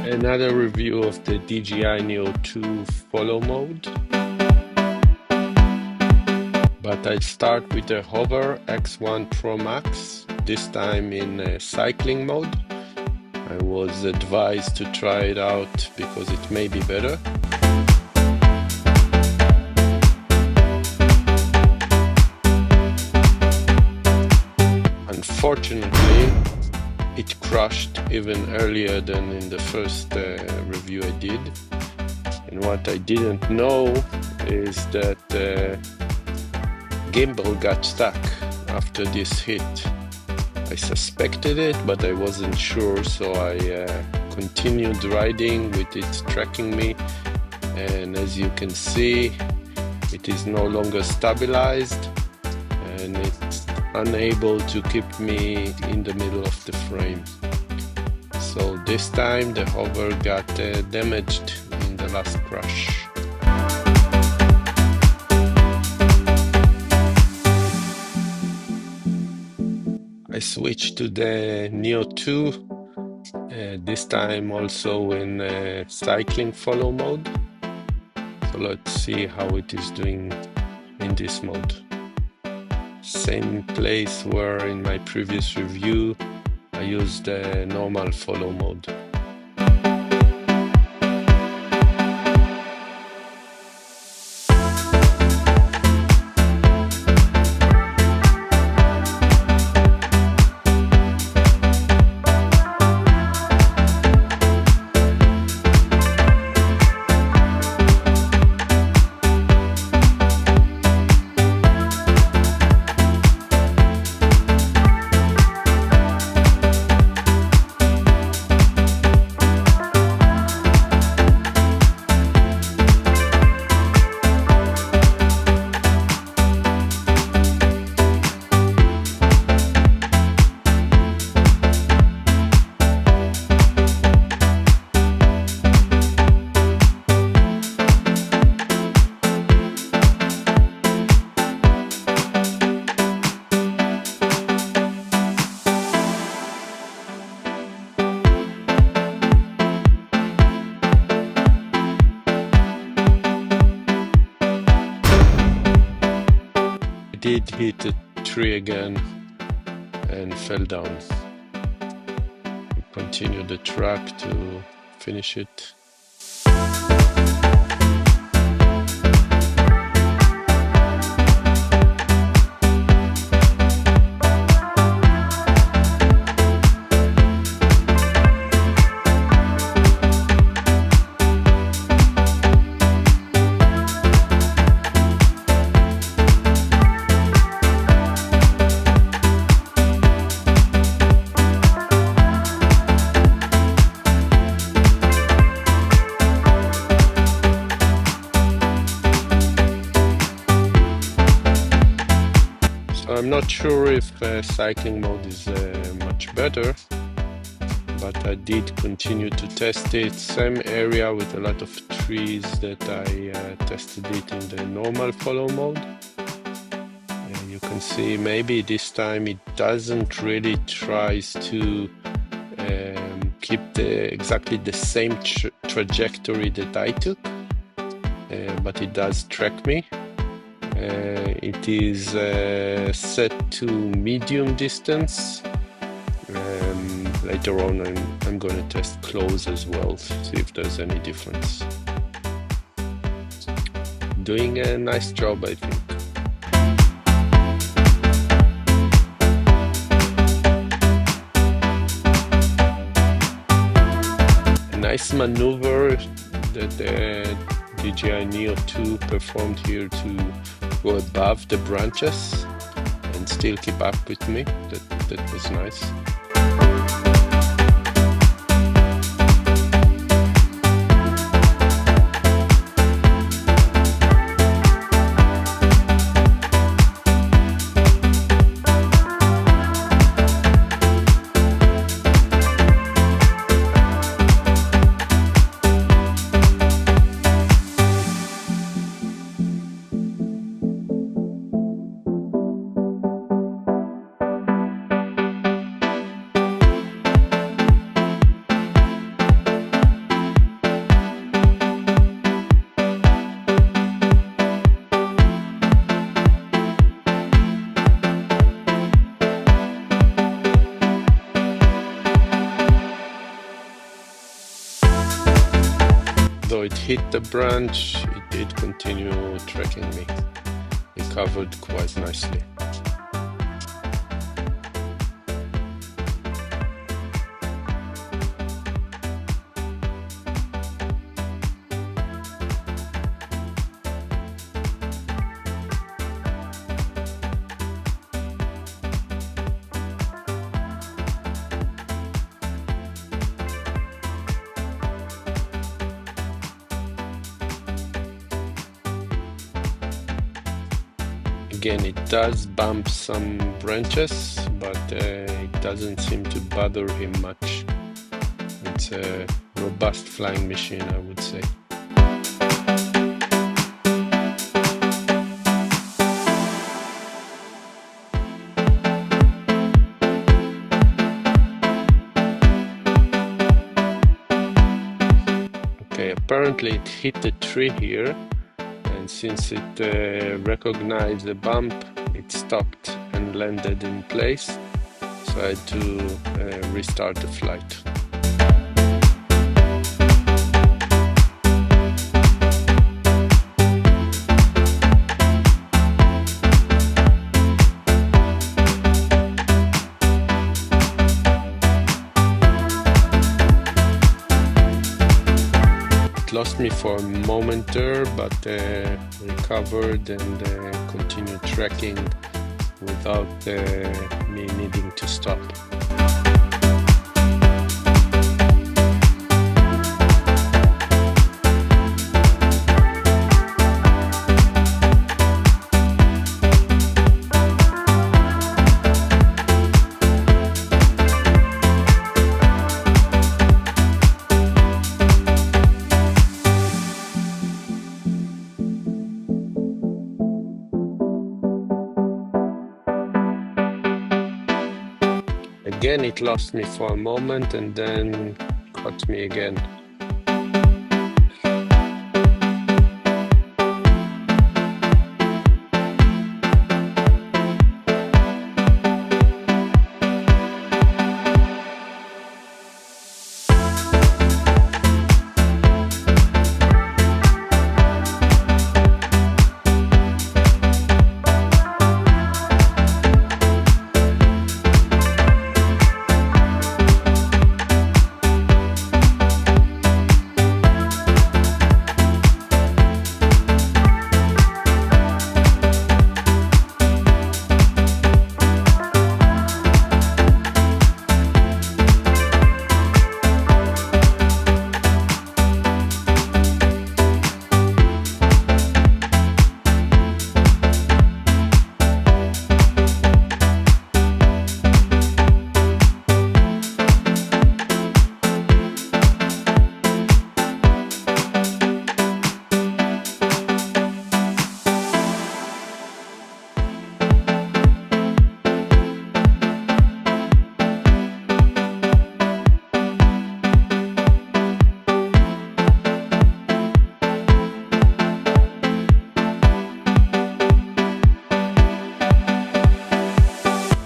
Another review of the DJI Neo2 follow mode. But I start with the Hover X1 ProMax, this time in cycling mode. I was advised to try it out because it may be better. Unfortunately, it crashed even earlier than in the first review I did. And what I didn't know is that gimbal got stuck after this hit. I suspected it, but I wasn't sure, so I continued riding with it tracking me. And as you can see, it is no longer stabilized and it's unable to keep me in the middle of the frame. So this time the hover got damaged in the last crash. I switched to the Neo2, this time also in cycling follow mode. So let's see how it is doing in this mode. Same place where in my previous review I used the normal follow mode. Did hit a tree again and fell down. We continue the track to finish it. I'm not sure if cycling mode is much better, but I did continue to test it. Same area with a lot of trees that I tested it in the normal follow mode. And you can see maybe this time it doesn't really tries to keep exactly the same trajectory that I took, but it does track me. It is set to medium distance. Later on I'm going to test close as well, see if there's any difference. Doing a nice job, I think. A nice maneuver that the DJI Neo2 performed here to go above the branches and still keep up with me. That was nice. though it hit the branch, it did continue tracking me. It covered quite nicely. Again, it does bump some branches, but it doesn't seem to bother him much. It's a robust flying machine, I would say. Okay, apparently it hit the tree here, and since it recognized the bump, it stopped and landed in place, so I had to restart the flight. Lost me for a moment there, but recovered and continued tracking without me needing to stop. Again, it lost me for a moment and then caught me again.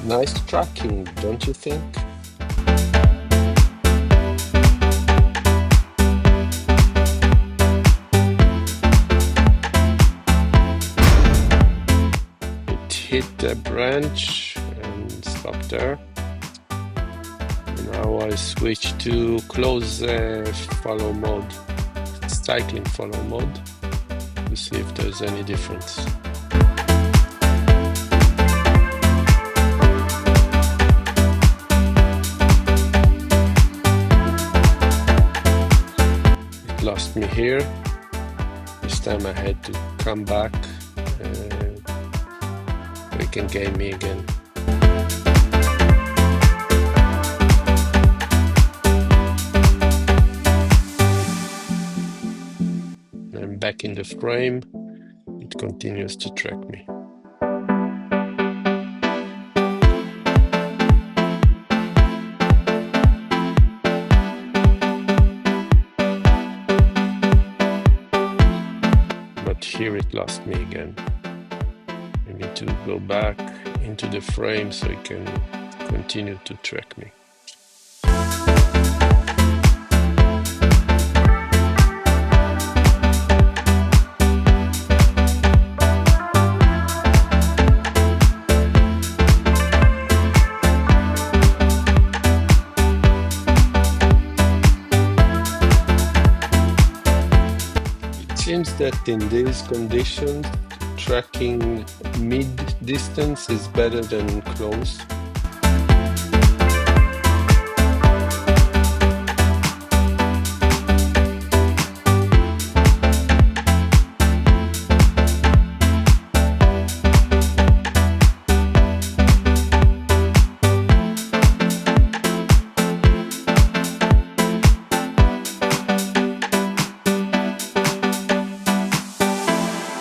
Nice tracking, don't you think? It hit the branch and stopped there. Now I switch to close follow mode, cycling follow mode, to see if there's any difference. Lost me here. This time I had to come back so it can gain me again. I'm back in the frame. It continues to track me. Here it lost me again. I need to go back into the frame so it can continue to track me. seems that in these conditions, tracking mid-distance is better than close.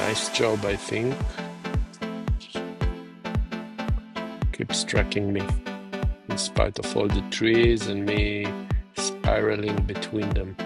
Nice job, I think. Keeps tracking me in spite of all the trees and me spiraling between them.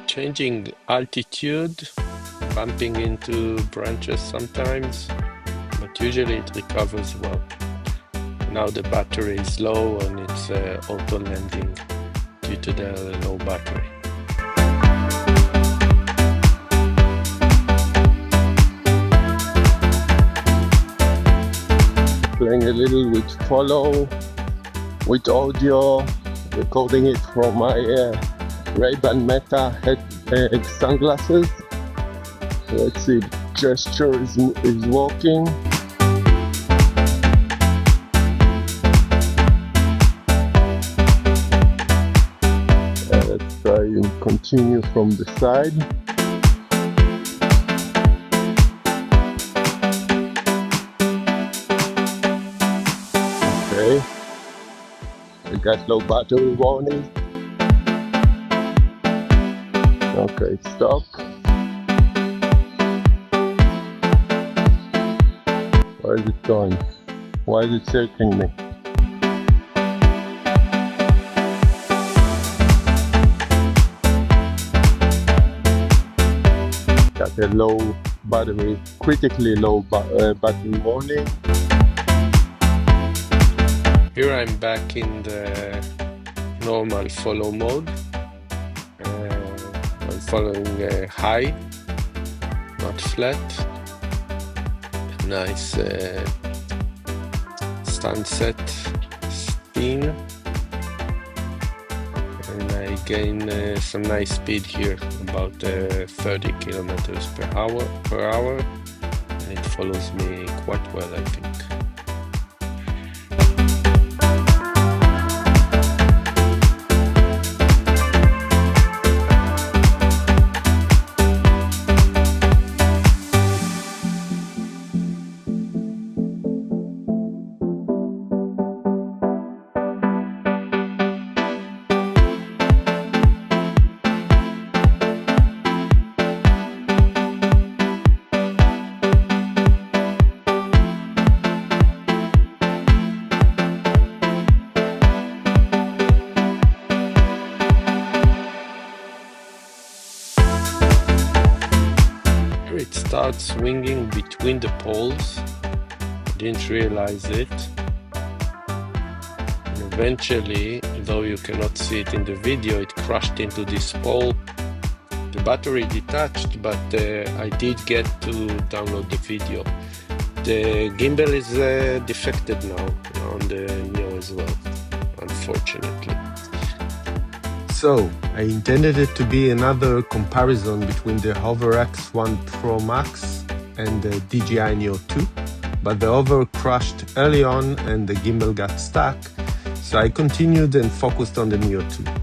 Changing altitude, bumping into branches sometimes, but usually it recovers well. Now the battery is low and it's auto landing due to the low battery. Playing a little with follow, with audio, recording it from my Ray-Ban Meta head sunglasses. Let's see, gesture is working. Let's try and continue from the side. Okay, I got low battery warning. Okay, stop. Where is it going? Why is it circling me? Got a low battery, critically low battery warning. Here I'm back in the normal follow mode. I'm following high, not flat. Nice sunset scene, and I gain some nice speed here, about 30 kilometers per hour, and it follows me quite well, I think. It starts swinging between the poles. Didn't realize it. And eventually, though you cannot see it in the video, it crashed into this pole. The battery detached, but I did get to download the video. The gimbal is defected now on the Neo as well, unfortunately. So, I intended it to be another comparison between the HoverX One ProMax and the DJI Neo2, but the Hover crashed early on and the gimbal got stuck, so I continued and focused on the Neo2.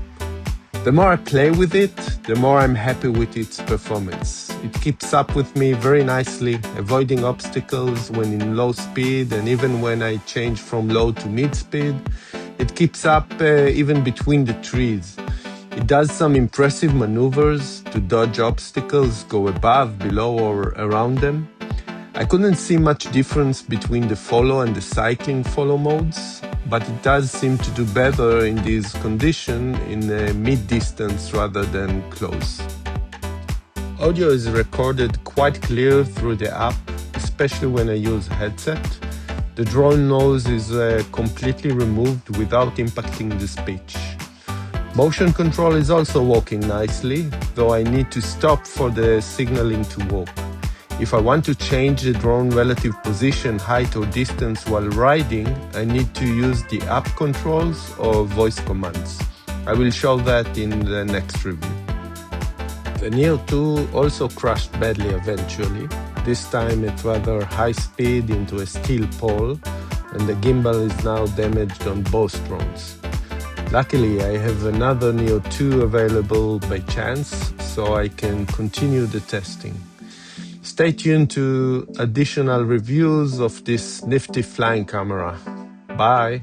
The more I play with it, the more I'm happy with its performance. It keeps up with me very nicely, avoiding obstacles when in low speed, and even when I change from low to mid speed, it keeps up even between the trees. It does some impressive maneuvers to dodge obstacles, go above, below, or around them. I couldn't see much difference between the follow and the cycling follow modes, but it does seem to do better in this condition in mid-distance rather than close. Audio is recorded quite clear through the app, especially when I use headset. The drone nose is completely removed without impacting the speech. Motion control is also working nicely, though I need to stop for the signaling to work. If I want to change the drone relative position, height or distance while riding, I need to use the app controls or voice commands. I will show that in the next review. The Neo2 also crashed badly eventually, this time at rather high speed into a steel pole, and the gimbal is now damaged on both drones. Luckily, I have another Neo2 available by chance, so I can continue the testing. Stay tuned to additional reviews of this nifty flying camera. Bye!